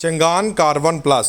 Changan कार1 plus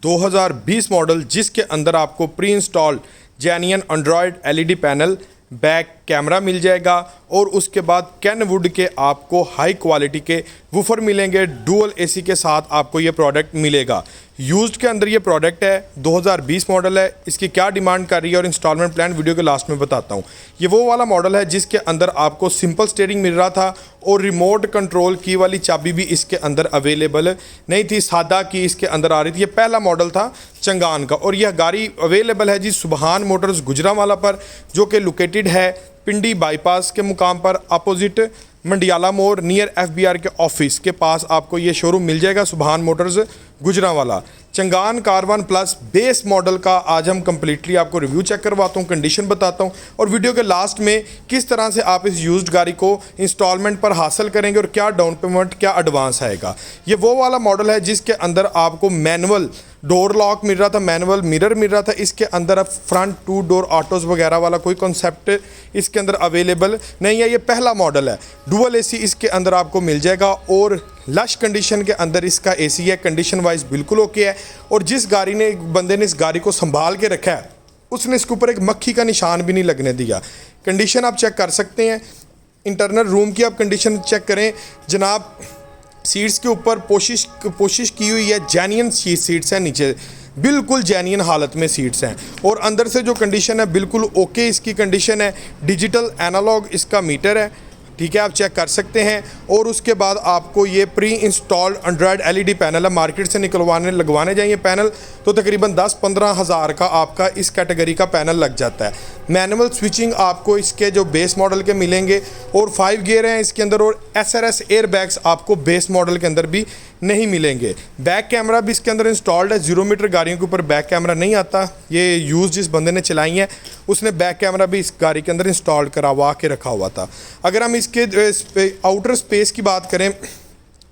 2020 model, जिसके अंदर आपको pre installed genuine Android LED panel, back camera मिल जाएगा और उसके बाद कैनवुड के आपको हाई क्वालिटी के वूफर मिलेंगे। डुअल एसी के साथ आपको ये प्रोडक्ट मिलेगा। यूज्ड के अंदर ये प्रोडक्ट है, 2020 मॉडल है। इसकी क्या डिमांड कर रही है और इंस्टॉलमेंट प्लान वीडियो के लास्ट में बताता हूँ। ये वो वाला मॉडल है जिसके अंदर आपको सिंपल स्टीयरिंग मिल रहा था और रिमोट कंट्रोल की वाली चाबी भी इसके अंदर अवेलेबल नहीं थी, सादा की इसके अंदर आ रही थी। ये पहला मॉडल था चंगान का और यह गाड़ी अवेलेबल है जी सुबहान मोटर्स गुजरांवाला पर, जो कि लोकेटेड है पिंडी बाईपास के मुकाम पर, अपोजिट मंडियाला मोड़ नियर एफबीआर के ऑफिस के पास आपको ये शोरूम मिल जाएगा, सुबहान Motors Gujranwala. Changan कार1 plus base model का आज हम कंप्लीटली आपको रिव्यू चेक करवाता हूँ, कंडीशन बताता हूँ और वीडियो के लास्ट में किस तरह से आप इस यूज्ड गाड़ी को इंस्टॉलमेंट पर हासिल करेंगे और क्या डाउन पेमेंट, क्या एडवांस आएगा। ये वो वाला मॉडल है जिसके अंदर आपको मैनुअल डोर लॉक मिल रहा था, मैनुअल मिरर मिल रहा था। इसके अंदर अब फ्रंट 2 डोर ऑटोज़ वगैरह वाला कोई कॉन्सेप्ट इसके अंदर अवेलेबल नहीं है। ये पहला मॉडल है। डुअल एसी इसके अंदर आपको मिल जाएगा और लश कंडीशन के अंदर इसका एसी है। कंडीशन वाइज बिल्कुल ओके है। और जिस गाड़ी ने बंदे ने इस गाड़ी को संभाल के रखा है उसने इसके ऊपर एक मक्खी का निशान भी नहीं लगने दिया। कंडीशन आप चेक कर सकते हैं। इंटरनल रूम की आप कंडीशन चेक करें जनाब। सीट्स के ऊपर पोशिश की हुई है, जेन्युइन सीट्स हैं, नीचे बिल्कुल जेन्युइन हालत में सीट्स हैं और अंदर से जो कंडीशन है बिल्कुल ओके इसकी कंडीशन है। डिजिटल एनालॉग इसका मीटर है, ठीक है, आप चेक कर सकते हैं। और उसके बाद आपको ये pre installed Android LED panel है, मार्केट से लगवाने जाइए पैनल तो तकरीबन 10-15 हज़ार का आपका इस कैटेगरी का पैनल लग जाता है। मैनुअल स्विचिंग आपको इसके जो बेस मॉडल के मिलेंगे और 5 गियर हैं इसके अंदर और SRS एयर बैग्स आपको बेस मॉडल के अंदर भी नहीं मिलेंगे। बैक कैमरा भी इसके अंदर इंस्टॉल्ड है। 0 मीटर गाड़ियों के ऊपर बैक कैमरा नहीं आता। ये यूज़ जिस बंदे ने चलाई है उसने बैक कैमरा भी इस गाड़ी के अंदर इंस्टॉल करवा के रखा हुआ था। अगर हम इसके आउटर स्पेस की बात करें,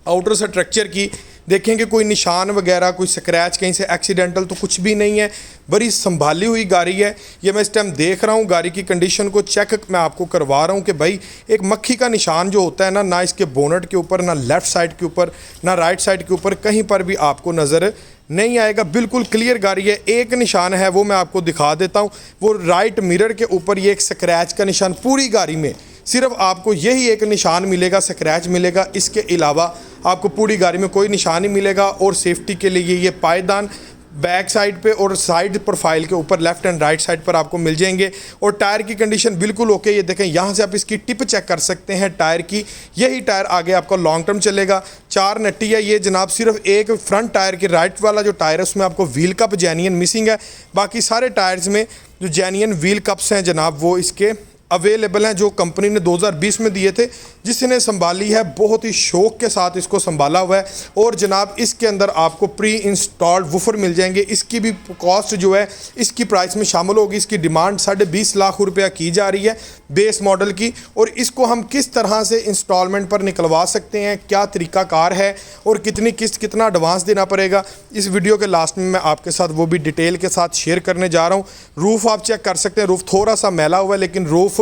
आउटर स्ट्रक्चर की देखेंगे, कोई निशान वगैरह, कोई स्क्रैच कहीं से एक्सीडेंटल तो कुछ भी नहीं है। बड़ी संभाली हुई गाड़ी है। ये मैं इस टाइम देख रहा हूँ गाड़ी की कंडीशन को चेक मैं आपको करवा रहा हूँ कि भाई एक मक्खी का निशान जो होता है ना इसके बोनट के ऊपर, ना लेफ़्ट साइड के ऊपर, ना राइट साइड के ऊपर, कहीं पर भी आपको नज़र नहीं आएगा। बिल्कुल क्लियर गाड़ी है। एक निशान है वो मैं आपको दिखा देता हूँ, वो राइट मिरर के ऊपर ये एक स्क्रैच का निशान। पूरी गाड़ी में सिर्फ आपको यही एक निशान मिलेगा, स्क्रैच मिलेगा। इसके अलावा आपको पूरी गाड़ी में कोई निशान नहीं मिलेगा। और सेफ्टी के लिए ये पायदान बैक साइड पे और साइड प्रोफाइल के ऊपर लेफ्ट एंड राइट साइड पर आपको मिल जाएंगे। और टायर की कंडीशन बिल्कुल ओके। ये देखें, यहाँ से आप इसकी टिप चेक कर सकते हैं टायर की। यही टायर आगे आपका लॉन्ग टर्म चलेगा। 4 नट्टी है ये जनाब। सिर्फ एक फ्रंट टायर की राइट वाला जो टायर है उसमें आपको व्हील कप जेन्युइन मिसिंग है। बाकी सारे टायर्स में जो जेन्युइन व्हील कप्स हैं जनाब वो इसके अवेलेबल हैं, जो कंपनी ने 2020 में दिए थे। जिसने संभाली है बहुत ही शौक के साथ इसको संभाला हुआ है। और जनाब इसके अंदर आपको प्री इंस्टॉल्ड वूफर मिल जाएंगे। इसकी भी कॉस्ट जो है इसकी प्राइस में शामिल होगी। इसकी डिमांड 20.5 लाख रुपया की जा रही है बेस मॉडल की। और इसको हम किस तरह से इंस्टॉलमेंट पर निकलवा सकते हैं, क्या तरीक़ाकार है और कितनी किस्त, कितना एडवांस देना पड़ेगा, इस वीडियो के लास्ट में मैं आपके साथ वो भी डिटेल के साथ शेयर करने जा रहा हूँ। रूफ़ आप चेक कर सकते हैं। रूफ़ थोड़ा सा मैला हुआ है लेकिन रूफ़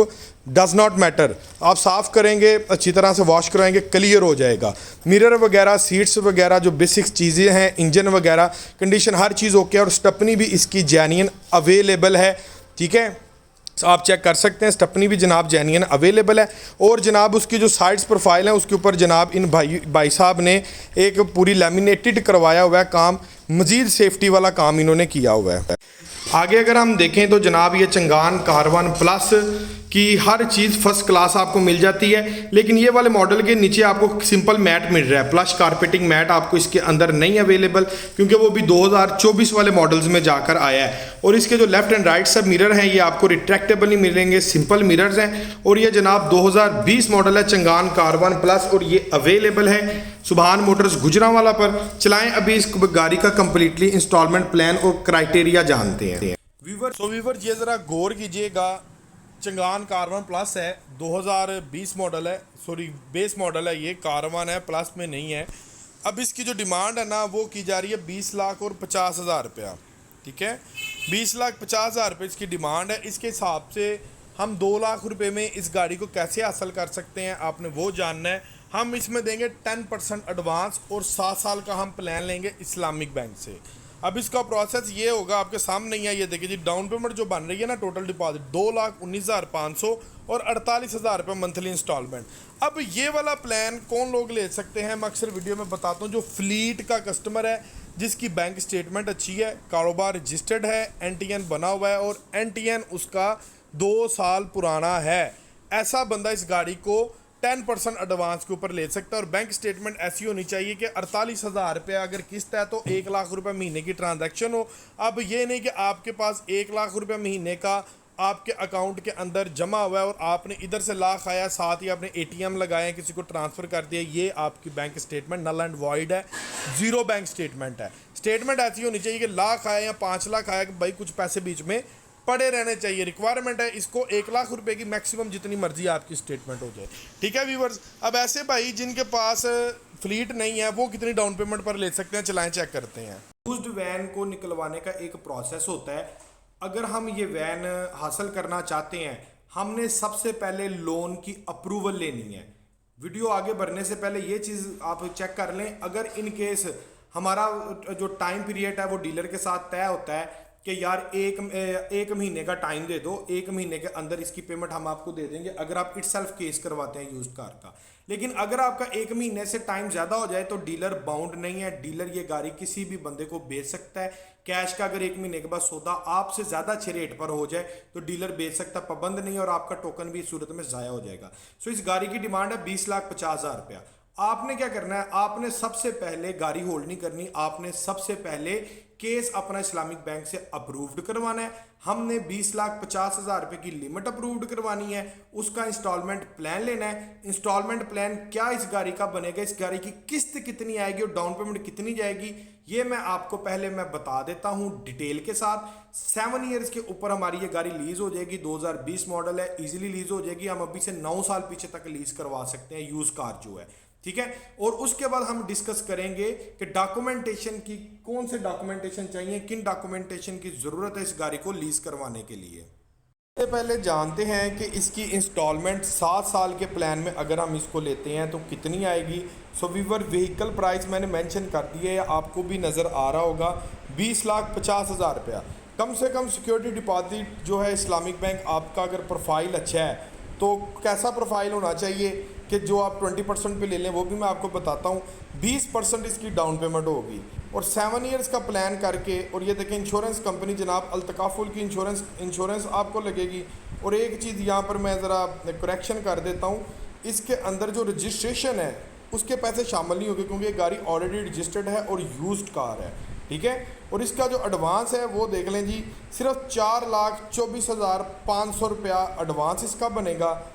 डज़ नॉट मैटर। आप साफ़ करेंगे, अच्छी तरह से वॉश कराएंगे, क्लियर हो जाएगा। मिरर वगैरह, सीट्स वगैरह जो बेसिक चीज़ें हैं, इंजन वगैरह कंडीशन हर चीज़ ओके है। और स्टेपनी भी इसकी जेन्युइन अवेलेबल है, ठीक है, आप चेक कर सकते हैं। स्टेपनी भी जनाब जेन्युइन अवेलेबल है। और जनाब उसकी जो साइड्स प्रोफाइल है उसके ऊपर जनाब इन भाई साहब ने एक पूरी लैमिनेटेड करवाया हुआ है काम। मज़ीद सेफ्टी वाला काम इन्होंने किया हुआ है। आगे अगर हम देखें तो जनाब ये चंगान कार1 प्लस की हर चीज़ फर्स्ट क्लास आपको मिल जाती है। लेकिन ये वाले मॉडल के नीचे आपको सिंपल मैट मिल रहा है। प्लस कारपेटिंग मैट आपको इसके अंदर नहीं अवेलेबल, क्योंकि वो भी 2024 वाले मॉडल्स में जाकर आया है। और इसके जो लेफ्ट एंड राइट सब मिरर हैं ये आपको रिट्रैक्टेबल नहीं मिलेंगे, सिंपल मिरर्स हैं। और ये जनाब 2020 मॉडल है चंगान कार1 प्लस और ये अवेलेबल है सुबहान मोटर्स गुजरांवाला पर। चलाएं अभी इस गाड़ी का कंप्लीटली इंस्टॉलमेंट प्लान और क्राइटेरिया जानते हैं। वीवर ये ज़रा गौर कीजिएगा। चंगान कार1 प्लस है, 2020 मॉडल है, सॉरी बेस मॉडल है, ये कार1 है, प्लस में नहीं है। अब इसकी जो डिमांड है ना वो की जा रही है 20 लाख और 50 हज़ार रुपया, ठीक है। 20 लाख 50 हज़ार रुपये इसकी डिमांड है। इसके हिसाब से हम 2 लाख रुपए में इस गाड़ी को कैसे हासिल कर सकते हैं आपने वो जानना है। हम इसमें देंगे 10% एडवांस और 7 साल का हम प्लान लेंगे इस्लामिक बैंक से। अब इसका प्रोसेस ये होगा, आपके सामने ही है, ये देखिए जी, डाउन पेमेंट जो बन रही है ना, टोटल डिपॉजिट 2,19,500 और 48,000 रुपये मंथली इंस्टॉलमेंट। अब ये वाला प्लान कौन लोग ले सकते हैं, मैं अक्सर वीडियो में बताता हूँ, जो फ्लीट का कस्टमर है, जिसकी बैंक स्टेटमेंट अच्छी है, कारोबार रजिस्टर्ड है, NTN बना हुआ है और NTN उसका 2 साल पुराना है, ऐसा बंदा इस गाड़ी को 10% एडवांस के ऊपर ले सकता है। और बैंक स्टेटमेंट ऐसी होनी चाहिए कि 48,000 रुपये अगर किस्त है तो 1 लाख रुपये महीने की ट्रांजैक्शन हो। अब ये नहीं कि आपके पास 1 लाख रुपये महीने का आपके अकाउंट के अंदर जमा हुआ है और आपने इधर से लाख आया, साथ ही आपने ATM लगाए, किसी को ट्रांसफ़र कर दिया, ये आपकी bank statement null and void है, ज़ीरो बैंक स्टेटमेंट है। स्टेटमेंट ऐसी होनी चाहिए कि लाख आया या 5 लाख आया कि भाई कुछ पैसे बीच में पड़े रहने चाहिए। रिक्वायरमेंट है इसको 1 लाख रुपए की मैक्सिमम जितनी मर्जी आपकी स्टेटमेंट हो जाए, ठीक है व्यूवर्स। अब ऐसे भाई जिनके पास फ्लीट नहीं है वो कितनी डाउन पेमेंट पर ले सकते हैं, चलाएं चेक करते हैं। यूज्ड वैन को निकलवाने का एक प्रोसेस होता है। अगर हम ये वैन हासिल करना चाहते हैं, हमने सबसे पहले लोन की अप्रूवल लेनी है। वीडियो आगे बढ़ने से पहले ये चीज़ आप चेक कर लें, अगर इन केस हमारा जो टाइम पीरियड है वो डीलर के साथ तय होता है कि यार एक महीने का टाइम दे दो, 1 महीने के अंदर इसकी पेमेंट हम आपको दे देंगे, अगर आप इटसेल्फ केस करवाते हैं यूज्ड कार का। लेकिन अगर आपका 1 महीने से टाइम ज़्यादा हो जाए तो डीलर बाउंड नहीं है, डीलर ये गाड़ी किसी भी बंदे को बेच सकता है। कैश का अगर 1 महीने के बाद सौदा आपसे ज़्यादा अच्छे रेट पर हो जाए तो डीलर बेच सकता, पाबंद नहीं, और आपका टोकन भी इस सूरत में ज़ाया हो जाएगा। सो इस गाड़ी की डिमांड है 20,50,000 रुपया। आपने क्या करना है, आपने सबसे पहले गाड़ी होल्ड नहीं करनी, आपने सबसे पहले केस अपना इस्लामिक बैंक से अप्रूव्ड करवाना है। हमने 20,50,000 रुपए की लिमिट अप्रूव्ड करवानी है, उसका इंस्टॉलमेंट प्लान लेना है। इंस्टॉलमेंट प्लान क्या इस गाड़ी का बनेगा, इस गाड़ी की किस्त कितनी आएगी और डाउन पेमेंट कितनी जाएगी, ये मैं आपको पहले मैं बता देता हूं डिटेल के साथ। 7 ईयर्स के ऊपर हमारी ये गाड़ी लीज हो जाएगी, 2020 मॉडल है, इजीली लीज हो जाएगी। हम अभी से 9 साल पीछे तक लीज करवा सकते हैं यूज कार जो है, ठीक है। और उसके बाद हम डिस्कस करेंगे कि डॉक्यूमेंटेशन की, कौन से डॉक्यूमेंटेशन चाहिए, किन डॉक्यूमेंटेशन की जरूरत है इस गाड़ी को लीज करवाने के लिए। सबसे पहले जानते हैं कि इसकी इंस्टॉलमेंट 7 साल के प्लान में अगर हम इसको लेते हैं तो कितनी आएगी। सो वीवर व्हीकल प्राइस मैंने मेंशन कर दिया है, आपको भी नज़र आ रहा होगा, 20,50,000 रुपया। कम से कम सिक्योरिटी डिपॉजिट जो है इस्लामिक बैंक आपका, अगर प्रोफाइल अच्छा है तो कैसा प्रोफाइल होना चाहिए कि जो आप 20% पे ले लें, वो भी मैं आपको बताता हूँ। 20% इसकी डाउन पेमेंट होगी और 7 ईयर्स का प्लान करके, और ये देखें इंश्योरेंस कंपनी जनाब अल्तकाफुल की इंश्योरेंस आपको लगेगी। और एक चीज़ यहाँ पर मैं ज़रा करेक्शन कर देता हूँ, इसके अंदर जो रजिस्ट्रेशन है उसके पैसे शामिल नहीं होंगे क्योंकि ये गाड़ी ऑलरेडी रजिस्टर्ड है और यूज्ड कार है, ठीक है। और इसका जो एडवांस है वो देख लें जी, सिर्फ 4,24,500 रुपया एडवांस इसका बनेगा।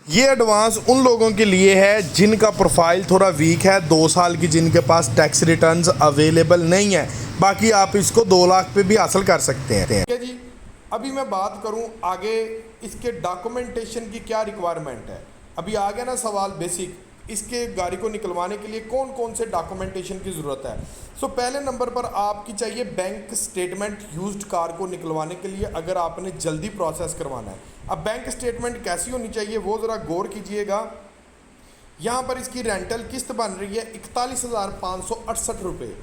ये एडवांस उन लोगों के लिए है जिनका प्रोफाइल थोड़ा वीक है, 2 साल की, जिनके पास टैक्स रिटर्न्स अवेलेबल नहीं है। बाकी आप इसको 2 लाख पे भी हासिल कर सकते हैं, ठीक है जी। अभी मैं बात करूं आगे इसके डॉक्यूमेंटेशन की क्या रिक्वायरमेंट है। अभी आ गया ना सवाल बेसिक, इसके गाड़ी को निकलवाने के लिए कौन कौन से डॉक्यूमेंटेशन की ज़रूरत है। सो पहले नंबर पर आपकी चाहिए बैंक स्टेटमेंट यूज्ड कार को निकलवाने के लिए, अगर आपने जल्दी प्रोसेस करवाना है। अब बैंक स्टेटमेंट कैसी होनी चाहिए वो ज़रा गौर कीजिएगा। यहाँ पर इसकी रेंटल किस्त बन रही है 41,568 रुपये।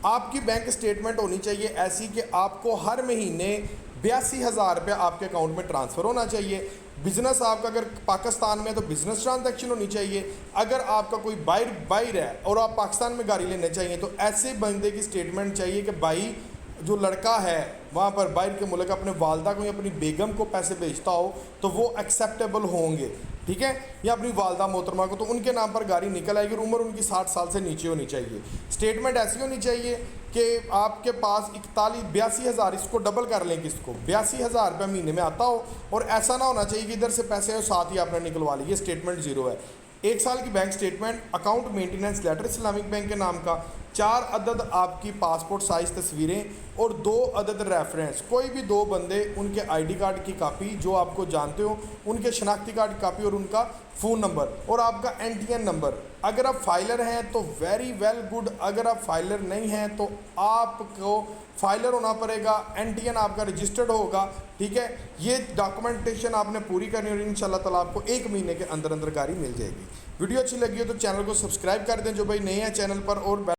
आपकी बैंक स्टेटमेंट होनी चाहिए ऐसी कि आपको हर महीने 82,000 रुपये आपके अकाउंट में ट्रांसफ़र होना चाहिए। बिजनेस आपका अगर पाकिस्तान में है तो बिजनेस ट्रांजैक्शन होनी चाहिए। अगर आपका कोई बाहर है और आप पाकिस्तान में गाड़ी लेने चाहिए तो ऐसे बंदे की स्टेटमेंट चाहिए कि भाई जो लड़का है वहाँ पर बाहर के मुल्क अपने वालदा को या अपनी बेगम को पैसे भेजता हो तो वो एक्सेप्टेबल होंगे, ठीक है, या अपनी वालदा मोहतरमा को, तो उनके नाम पर गाड़ी निकल आएगी और उम्र उनकी 60 साल से नीचे होनी चाहिए। स्टेटमेंट ऐसी होनी चाहिए कि आपके पास 82,000, इसको डबल कर लें, किसको 82,000 रुपये महीने में आता हो, और ऐसा ना होना चाहिए कि इधर से पैसे हो साथ ही आपने निकलवा ली, ये स्टेटमेंट ज़ीरो है। 1 साल की bank statement, account maintenance letter Islamic bank के नाम का, 4 अदद आपकी पासपोर्ट साइज़ तस्वीरें और 2 अदद रेफरेंस, कोई भी 2 बंदे उनके आईडी कार्ड की कापी जो आपको जानते हो, उनके शनाख्ती कार्ड की कापी और उनका फ़ोन नंबर और आपका एनटीएन नंबर। अगर आप फाइलर हैं तो वेरी वेल गुड, अगर आप फाइलर नहीं हैं तो आपको फाइलर होना पड़ेगा, एनटीएन आपका रजिस्टर्ड होगा। ठीक है, ये डॉक्यूमेंटेशन आपने पूरी करनी और इंशाल्लाह ताला आपको 1 महीने के अंदर अंदर गाड़ी मिल जाएगी। वीडियो अच्छी लगी हो तो चैनल को सब्सक्राइब कर दें जो भाई नए हैं चैनल पर, और